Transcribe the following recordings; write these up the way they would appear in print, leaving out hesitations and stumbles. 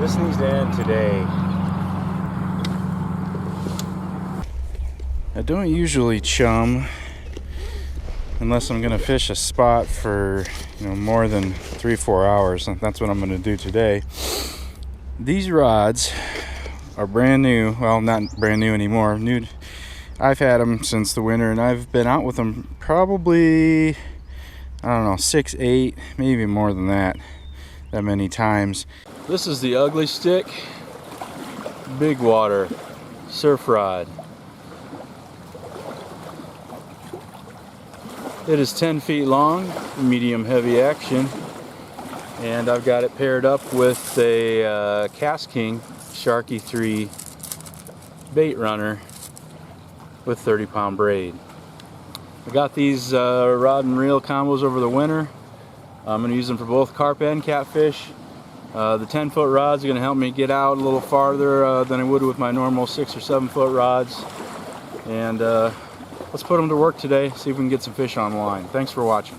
This needs to end today. I don't usually chum unless I'm gonna fish a spot for more than 3-4 hours, and that's what I'm gonna do today. These rods are brand new. Well, not brand new anymore. I've had them since the winter, and I've been out with them probably, I don't know, 6, 8, maybe more than that many times. This is the Ugly Stik Bigwater surf rod. It is 10 feet long, medium heavy action, and I've got it paired up with a Kastking Sharky 3 bait runner with 30-pound braid. I got these rod and reel combos over the winter. I'm going to use them for both carp and catfish. The 10-foot rods are going to help me get out a little farther than I would with my normal 6 or 7-foot rods. And let's put them to work today, see if we can get some fish on line. Thanks for watching.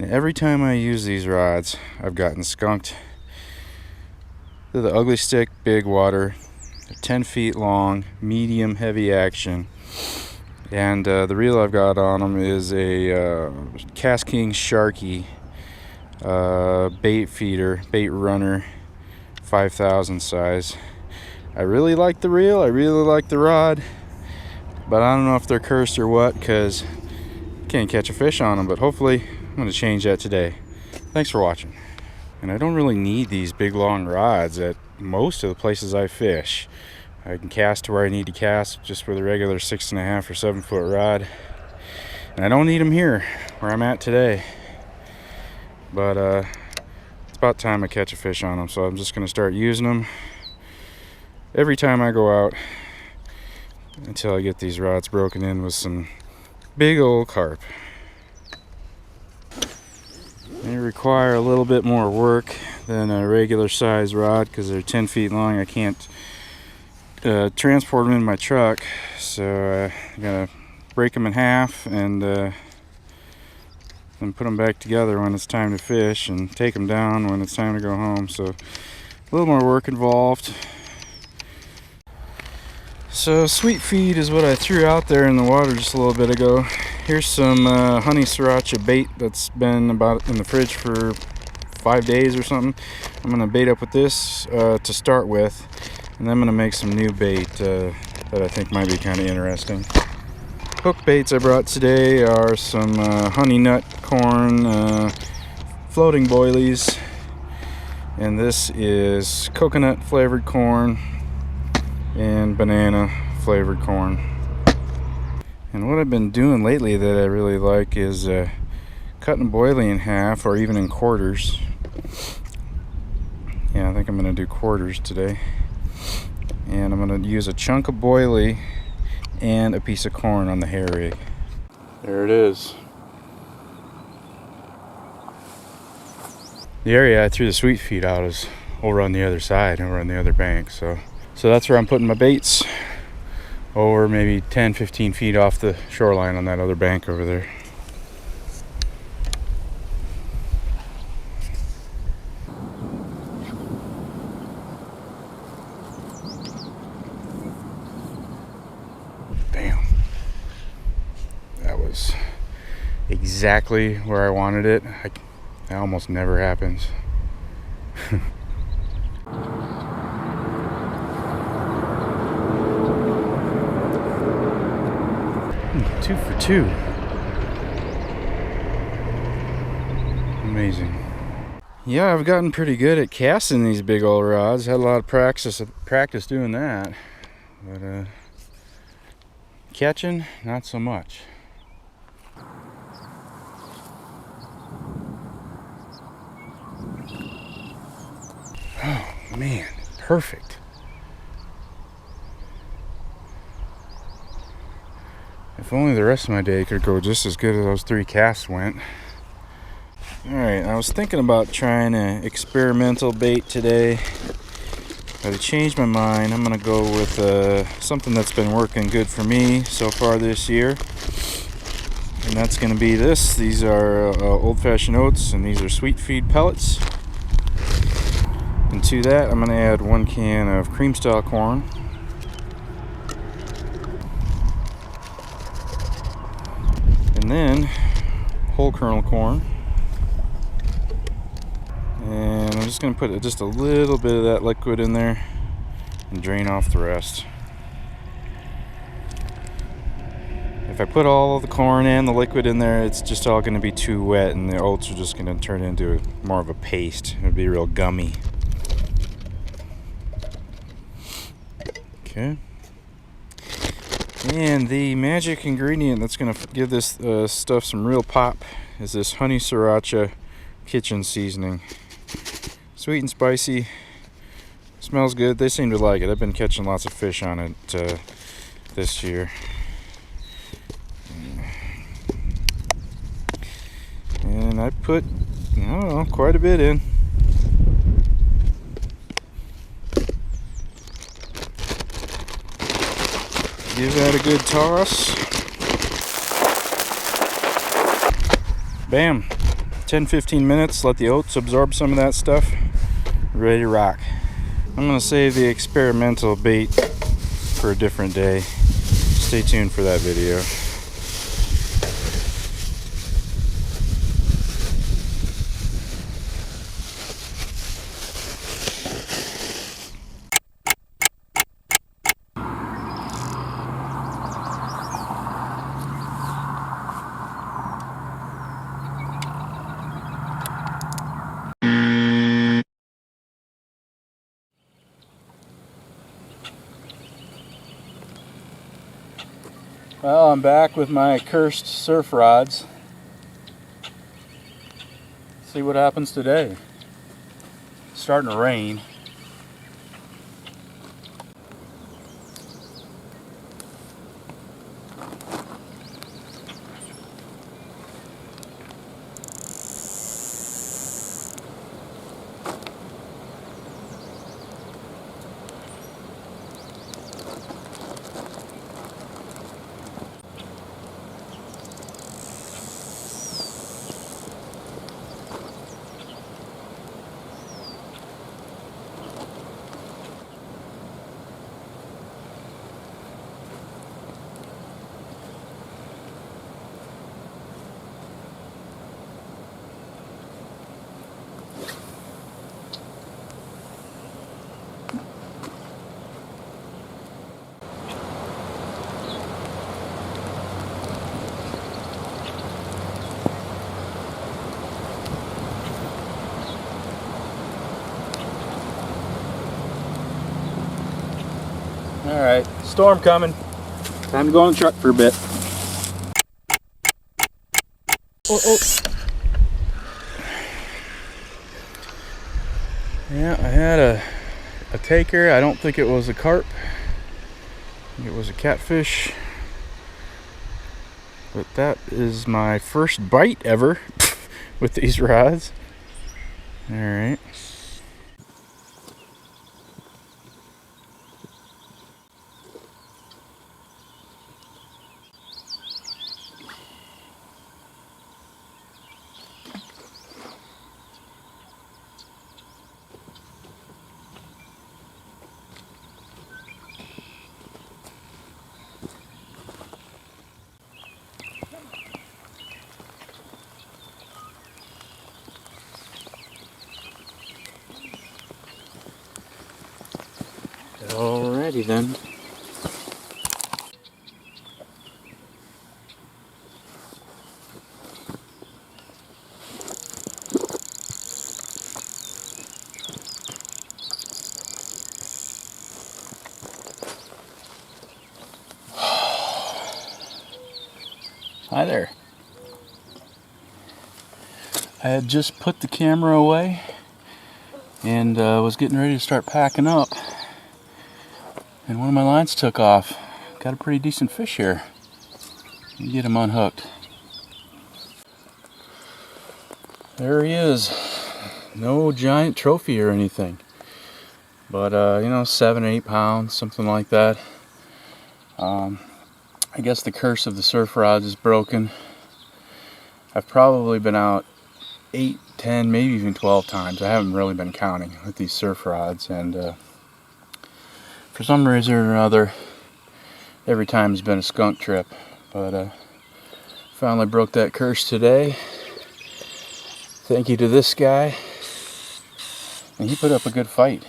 Every time I use these rods, I've gotten skunked. They're the Ugly Stik Bigwater. They're 10 feet long, medium heavy action. And the reel I've got on them is a Kastking Sharky Baitfeeder, bait runner, 5,000 size. I really like the reel, I really like the rod, but I don't know if they're cursed or what, because I can't catch a fish on them, but hopefully I'm going to change that today. Thanks for watching. And I don't really need these big long rods at most of the places I fish. I can cast to where I need to cast just with a regular 6.5 or 7-foot rod. And I don't need them here where I'm at today. But it's about time I catch a fish on them, so I'm just going to start using them every time I go out until I get these rods broken in with some big old carp. They require a little bit more work than a regular size rod because they're 10 feet long. I can't transport them in my truck, so I gotta break them in half and then put them back together when it's time to fish, and take them down when it's time to go home. So a little more work involved. So sweet feed is what I threw out there in the water just a little bit ago. Here's some honey sriracha bait that's been about in the fridge for 5 days or something. I'm going to bait up with this to start with, and then I'm going to make some new bait that I think might be kind of interesting. Hook baits I brought today are some honey nut corn floating boilies, and this is coconut flavored corn and banana flavored corn. And what I've been doing lately that I really like is cutting a boilie in half or even in quarters. Yeah, I think I'm going to do quarters today. And I'm going to use a chunk of boilie and a piece of corn on the hair rig. There it is. The area I threw the sweet feed out is over on the other side, over on the other bank. So that's where I'm putting my baits, over maybe 10-15 feet off the shoreline on that other bank over there. Bam. That was exactly where I wanted it. That almost never happens. 2 for 2. Amazing. Yeah, I've gotten pretty good at casting these big old rods. Had a lot of practice doing that. But catching, not so much. Man, perfect. If only the rest of my day could go just as good as those 3 casts went. Alright, I was thinking about trying an experimental bait today, but I changed my mind. I'm going to go with something that's been working good for me so far this year. And that's going to be this. These are old-fashioned oats, and these are sweet feed pellets. And to that, I'm going to add 1 can of cream-style corn. And then whole kernel corn. And I'm just going to put just a little bit of that liquid in there and drain off the rest. If I put all the corn and the liquid in there, it's just all going to be too wet, and the oats are just going to turn into more of a paste. It would be real gummy. Okay. And the magic ingredient that's going to give this stuff some real pop is this honey sriracha kitchen seasoning. Sweet and spicy. Smells good. They seem to like it. I've been catching lots of fish on it this year. And I put, I don't know, quite a bit in. Give that a good toss. Bam. 10-15 minutes. Let the oats absorb some of that stuff. Ready to rock. I'm going to save the experimental bait for a different day. Stay tuned for that video. Well, I'm back with my cursed surf rods. See what happens today. It's starting to rain. Alright, storm coming. Time to go on the truck for a bit. Oh. Yeah, I had a taker. I don't think it was a carp. I think it was a catfish. But that is my first bite ever with these rods. Alright. Alrighty then. Hi there. I had just put the camera away and was getting ready to start packing up, and one of my lines took off. Got a pretty decent fish here. Let me get him unhooked. There he is. No giant trophy or anything, but you know, 7 or 8 pounds, something like that. I guess the curse of the surf rods is broken. I've probably been out 8, 10, maybe even 12 times. I haven't really been counting with these surf rods, and for some reason or another, every time has been a skunk trip. But finally broke that curse today. Thank you to this guy. And he put up a good fight.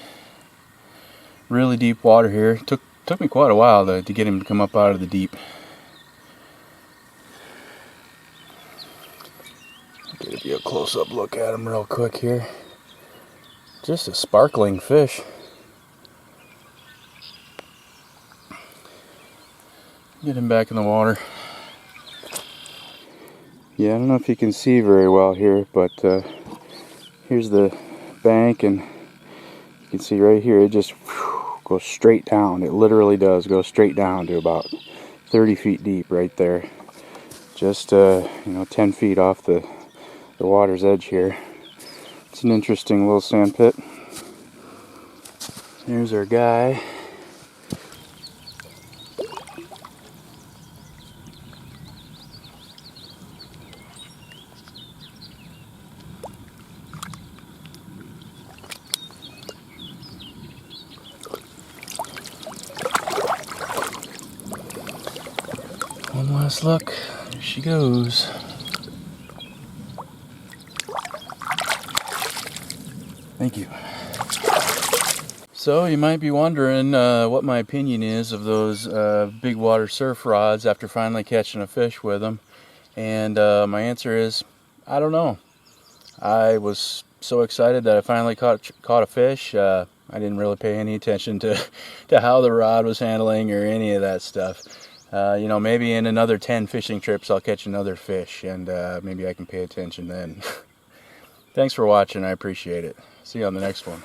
Really deep water here. Took me quite a while to get him to come up out of the deep. Give you a close-up look at him real quick here. Just a sparkling fish. Get him back in the water. Yeah, I don't know if you can see very well here, but here's the bank, and you can see right here it just goes straight down. It literally does go straight down to about 30 feet deep right there. Just you know, 10 feet off the water's edge here. It's an interesting little sand pit. Here's our guy. One last look. There she goes. Thank you. So you might be wondering what my opinion is of those big water surf rods after finally catching a fish with them. And my answer is, I don't know. I was so excited that I finally caught a fish. I didn't really pay any attention to how the rod was handling or any of that stuff. You know, maybe in another 10 fishing trips I'll catch another fish, and maybe I can pay attention then. Thanks for watching. I appreciate it. See you on the next one.